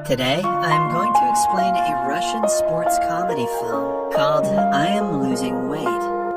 Today, I'm going to explain a Russian sports comedy film called I Am Losing Weight.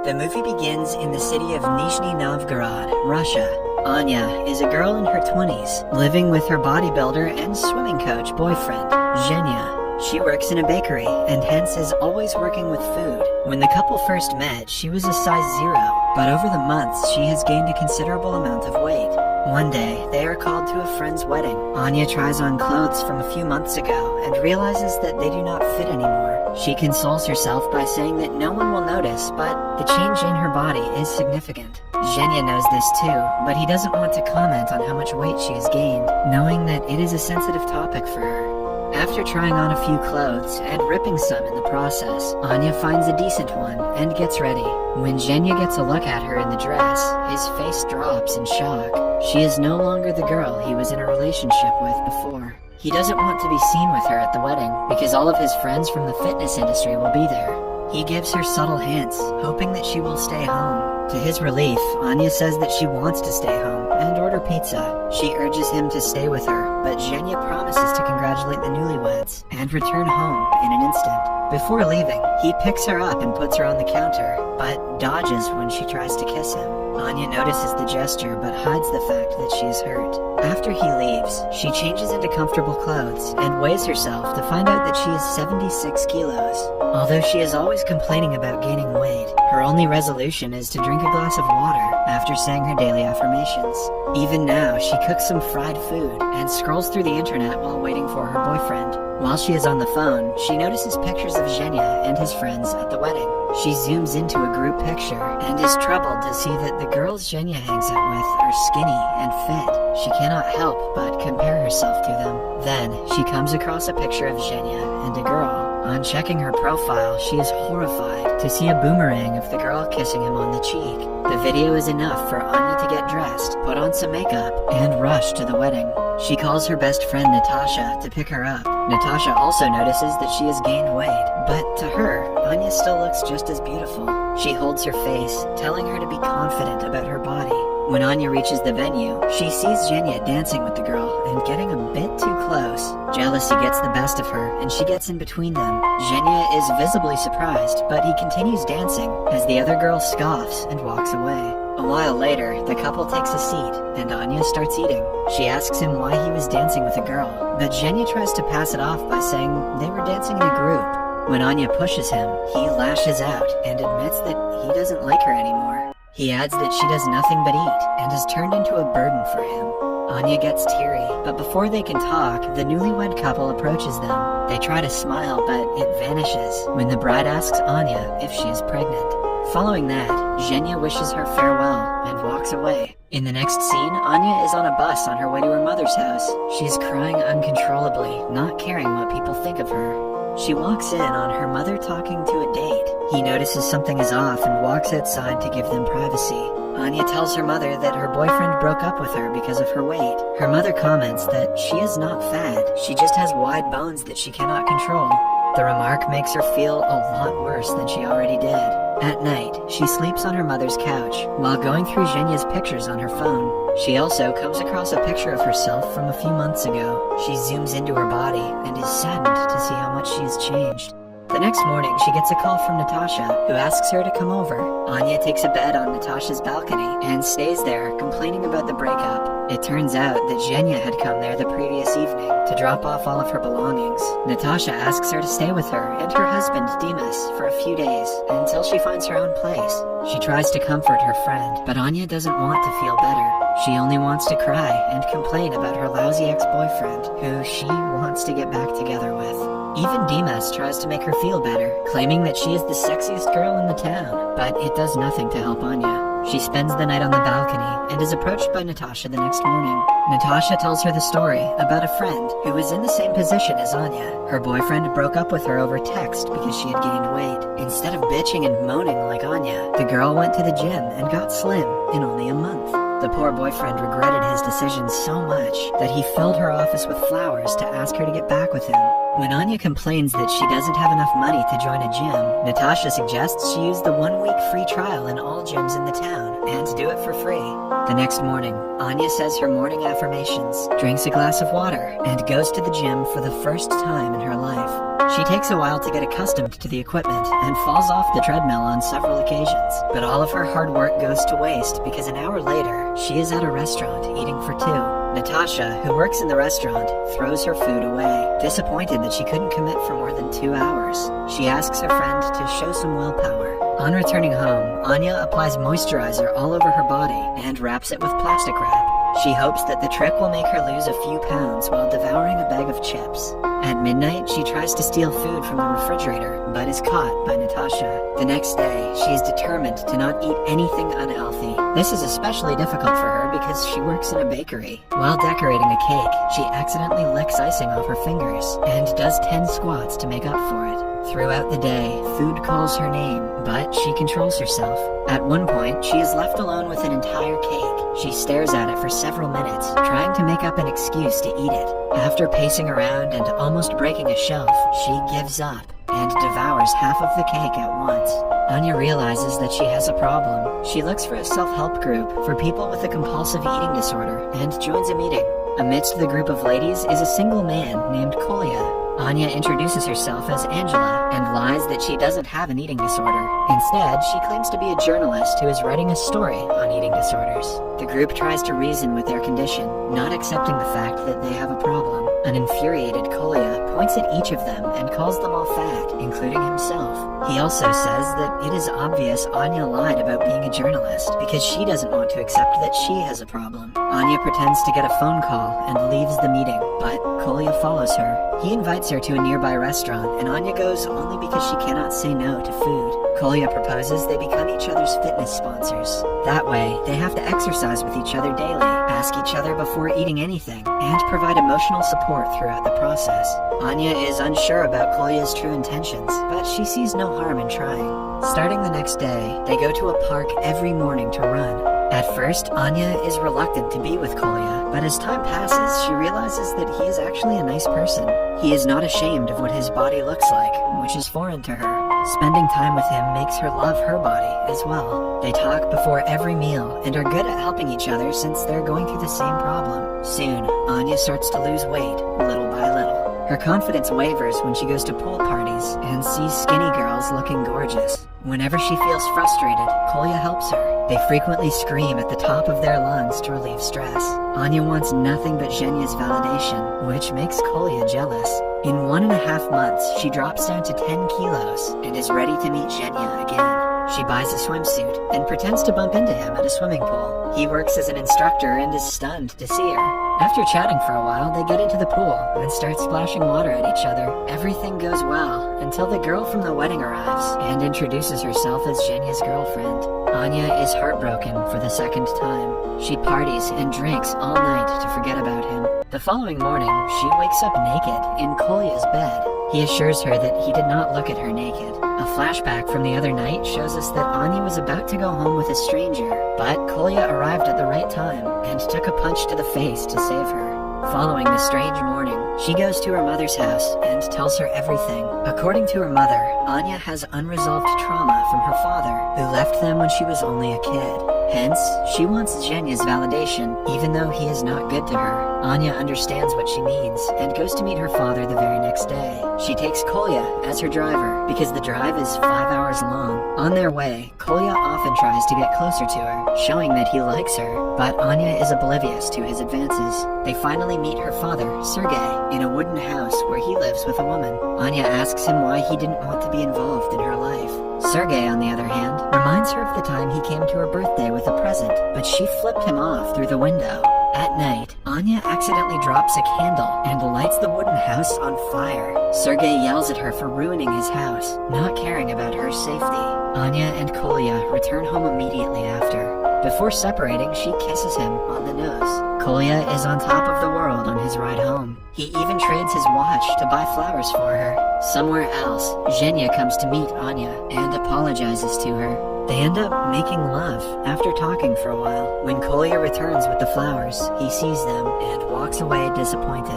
The movie begins in the city of Nizhny Novgorod, Russia. Anya is a girl in her 20s, living with her bodybuilder and swimming coach boyfriend, Zhenya. She works in a bakery and hence is always working with food. When the couple first met, she was a size 0, but over the months she has gained a considerable amount of weight. One day, they are called to a friend's wedding. Anya tries on clothes from a few months ago and realizes that they do not fit anymore. She consoles herself by saying that no one will notice, but the change in her body is significant. Zhenya knows this too, but he doesn't want to comment on how much weight she has gained, knowing that it is a sensitive topic for her. After trying on a few clothes and ripping some in the process, Anya finds a decent one and gets ready. When Zhenya gets a look at her in the dress, his face drops in shock. She is no longer the girl he was in a relationship with before. He doesn't want to be seen with her at the wedding because all of his friends from the fitness industry will be there. He gives her subtle hints, hoping that she will stay home. To his relief, Anya says that she wants to stay home and order pizza. She urges him to stay with her, but Zhenya promises to congratulate the newlyweds and return home in an instant. Before leaving, he picks her up and puts her on the counter, but dodges when she tries to kiss him. Anya notices the gesture but hides the fact that she is hurt. After he leaves, she changes into comfortable clothes and weighs herself to find out that she is 76 kilos. Although she is always complaining about gaining weight, her only resolution is to drink a glass of water after saying her daily affirmations. Even now, she cooks some fried food and scrolls through the internet while waiting for her boyfriend. While she is on the phone, she notices pictures of Zhenya and his friends at the wedding. She zooms into a group picture and is troubled to see that the girls Zhenya hangs out with are skinny and fit. She cannot help but compare herself to them. Then, she comes across a picture of Zhenya and a girl. On checking her profile, she is horrified to see a boomerang of the girl kissing him on the cheek. The video is enough for Anya to get dressed, put on some makeup, and rush to the wedding. She calls her best friend Natasha to pick her up. Natasha also notices that she has gained weight, but to her, Anya still looks just as beautiful. She holds her face, telling her to be confident about her body. When Anya reaches the venue, she sees Zhenya dancing with the girl and getting a bit too close. Jealousy gets the best of her, and she gets in between them. Zhenya is visibly surprised, but he continues dancing as the other girl scoffs and walks away. A while later, the couple takes a seat, and Anya starts eating. She asks him why he was dancing with a girl, but Zhenya tries to pass it off by saying they were dancing in a group. When Anya pushes him, he lashes out and admits that he doesn't like her anymore. He adds that she does nothing but eat and has turned into a burden for him. Anya gets teary, but before they can talk, the newlywed couple approaches them. They try to smile, but it vanishes when the bride asks Anya if she is pregnant. Following that, Zhenya wishes her farewell and walks away. In the next scene, Anya is on a bus on her way to her mother's house. She is crying uncontrollably, not caring what people think of her. She walks in on her mother talking to a date. He notices something is off and walks outside to give them privacy. Anya tells her mother that her boyfriend broke up with her because of her weight. Her mother comments that she is not fat, she just has wide bones that she cannot control. The remark makes her feel a lot worse than she already did. At night, she sleeps on her mother's couch while going through Zhenya's pictures on her phone. She also comes across a picture of herself from a few months ago. She zooms into her body and is saddened to see how much she has changed. The next morning, she gets a call from Natasha, who asks her to come over. Anya takes a bed on Natasha's balcony and stays there, complaining about the breakup. It turns out that Zhenya had come there the previous evening to drop off all of her belongings. Natasha asks her to stay with her and her husband, Dimas, for a few days, until she finds her own place. She tries to comfort her friend, but Anya doesn't want to feel better. She only wants to cry and complain about her lousy ex-boyfriend, who she wants to get back together with. Even Dimas tries to make her feel better, claiming that she is the sexiest girl in the town, but it does nothing to help Anya. She spends the night on the balcony and is approached by Natasha the next morning. Natasha tells her the story about a friend who was in the same position as Anya. Her boyfriend broke up with her over text because she had gained weight. Instead of bitching and moaning like Anya, the girl went to the gym and got slim in only a month. The poor boyfriend regretted his decision so much that he filled her office with flowers to ask her to get back with him. When Anya complains that she doesn't have enough money to join a gym, Natasha suggests she use the 1-week free trial in all gyms in the town and do it for free. The next morning, Anya says her morning affirmations, drinks a glass of water, and goes to the gym for the first time in her life. She takes a while to get accustomed to the equipment and falls off the treadmill on several occasions, but all of her hard work goes to waste because an hour later, she is at a restaurant eating for two. Natasha, who works in the restaurant, throws her food away, disappointed that she couldn't commit for more than 2 hours. She asks her friend to show some willpower. On returning home, Anya applies moisturizer all over her body and wraps it with plastic wrap. She hopes that the trick will make her lose a few pounds while devouring a bag of chips. At midnight, she tries to steal food from the refrigerator, but is caught by Natasha. The next day, she is determined to not eat anything unhealthy. This is especially difficult for her because she works in a bakery. While decorating a cake, she accidentally licks icing off her fingers and does 10 squats to make up for it. Throughout the day, food calls her name, but she controls herself. At one point, she is left alone with an entire cake. She stares at it for several minutes, trying to make up an excuse to eat it. After pacing around and almost breaking a shelf, she gives up and devours half of the cake at once. Anya realizes that she has a problem. She looks for a self-help group for people with a compulsive eating disorder and joins a meeting. Amidst the group of ladies is a single man named Kolya. Anya introduces herself as Angela and lies that she doesn't have an eating disorder. Instead, she claims to be a journalist who is writing a story on eating disorders. The group tries to reason with their condition, not accepting the fact that they have a problem. An infuriated Kolya points at each of them and calls them all fat, including himself. He also says that it is obvious Anya lied about being a journalist because she doesn't want to accept that she has a problem. Anya pretends to get a phone call and leaves the meeting, but Kolya follows her. He invites her to a nearby restaurant, and Anya goes only because she cannot say no to food. Kolya proposes they become each other's fitness sponsors. That way, they have to exercise with each other daily, ask each other before eating anything, and provide emotional support throughout the process. Anya is unsure about Kolya's true intentions, but she sees no harm in trying. Starting the next day, they go to a park every morning to run. At first, Anya is reluctant to be with Kolya, but as time passes, she realizes that he is actually a nice person. He is not ashamed of what his body looks like, which is foreign to her. Spending time with him makes her love her body as well. They talk before every meal and are good at helping each other since they're going through the same problem. Soon, Anya starts to lose weight, little by little. Her confidence wavers when she goes to pool parties and sees skinny girls looking gorgeous. Whenever she feels frustrated, Kolya helps her. They frequently scream at the top of their lungs to relieve stress. Anya wants nothing but Zhenya's validation, which makes Kolya jealous. In 1.5 months, she drops down to 10 kilos and is ready to meet Zhenya again. She buys a swimsuit and pretends to bump into him at a swimming pool. He works as an instructor and is stunned to see her. After chatting for a while, they get into the pool and start splashing water at each other. Everything goes well until the girl from the wedding arrives and introduces herself as Zhenya's girlfriend. Anya is heartbroken for the second time. She parties and drinks all night to forget about him. The following morning, she wakes up naked in Kolya's bed. He assures her that he did not look at her naked. A flashback from the other night shows us that Anya was about to go home with a stranger, but Kolya arrived at the right time and took a punch to the face to save her. Following the strange morning, she goes to her mother's house and tells her everything. According to her mother, Anya has unresolved trauma from her father, who left them when she was only a kid. Hence, she wants Zhenya's validation, even though he is not good to her. Anya understands what she means and goes to meet her father the very next day. She takes Kolya as her driver because the drive is 5 hours long. On their way, Kolya often tries to get closer to her, showing that he likes her, but Anya is oblivious to his advances. They finally meet her father, Sergei, in a wooden house where he lives with a woman. Anya asks him why he didn't want to be involved in her life. Sergei, on the other hand, reminds her of the time he came to her birthday with a present, but she flipped him off through the window. At night, Anya accidentally drops a candle and lights the wooden house on fire. Sergei yells at her for ruining his house, not caring about her safety. Anya and Kolya return home immediately after. Before separating, she kisses him on the nose. Kolya is on top of the world on his ride home. He even trades his watch to buy flowers for her. Somewhere else, Zhenya comes to meet Anya and apologizes to her. They end up making love after talking for a while. When Kolya returns with the flowers, he sees them and walks away disappointed.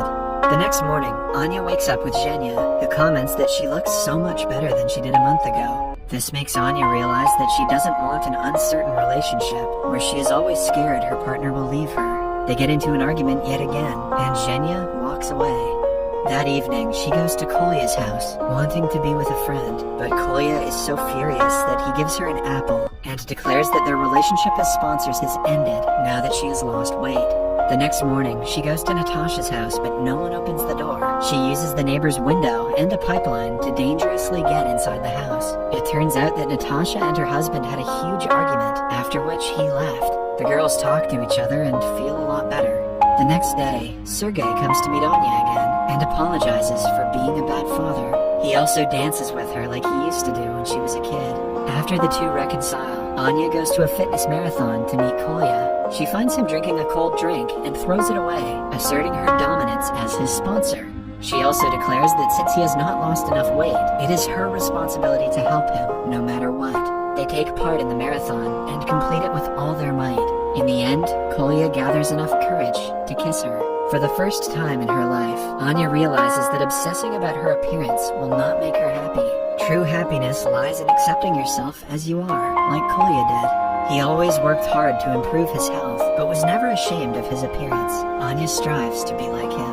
The next morning, Anya wakes up with Zhenya, who comments that she looks so much better than she did a month ago. This makes Anya realize that she doesn't want an uncertain relationship where she is always scared her partner will leave her. They get into an argument yet again, and Zhenya walks away. That evening, she goes to Kolya's house, wanting to be with a friend, but Kolya is so furious that he gives her an apple and declares that their relationship as sponsors has ended now that she has lost weight. The next morning, she goes to Natasha's house, but no one opens the door. She uses the neighbor's window and a pipeline to dangerously get inside the house. It turns out that Natasha and her husband had a huge argument, after which he left. The girls talk to each other and feel a lot better. The next day, Sergei comes to meet Anya again and apologizes for being a bad father. He also dances with her like he used to do when she was a kid. After the two reconcile, Anya goes to a fitness marathon to meet Kolya. She finds him drinking a cold drink and throws it away, asserting her dominance as his sponsor. She also declares that since he has not lost enough weight, it is her responsibility to help him, no matter what. They take part in the marathon and complete it with all their might. In the end, Kolya gathers enough courage to kiss her. For the first time in her life, Anya realizes that obsessing about her appearance will not make her happy. True happiness lies in accepting yourself as you are, like Kolya did. He always worked hard to improve his health, but was never ashamed of his appearance. Anya strives to be like him.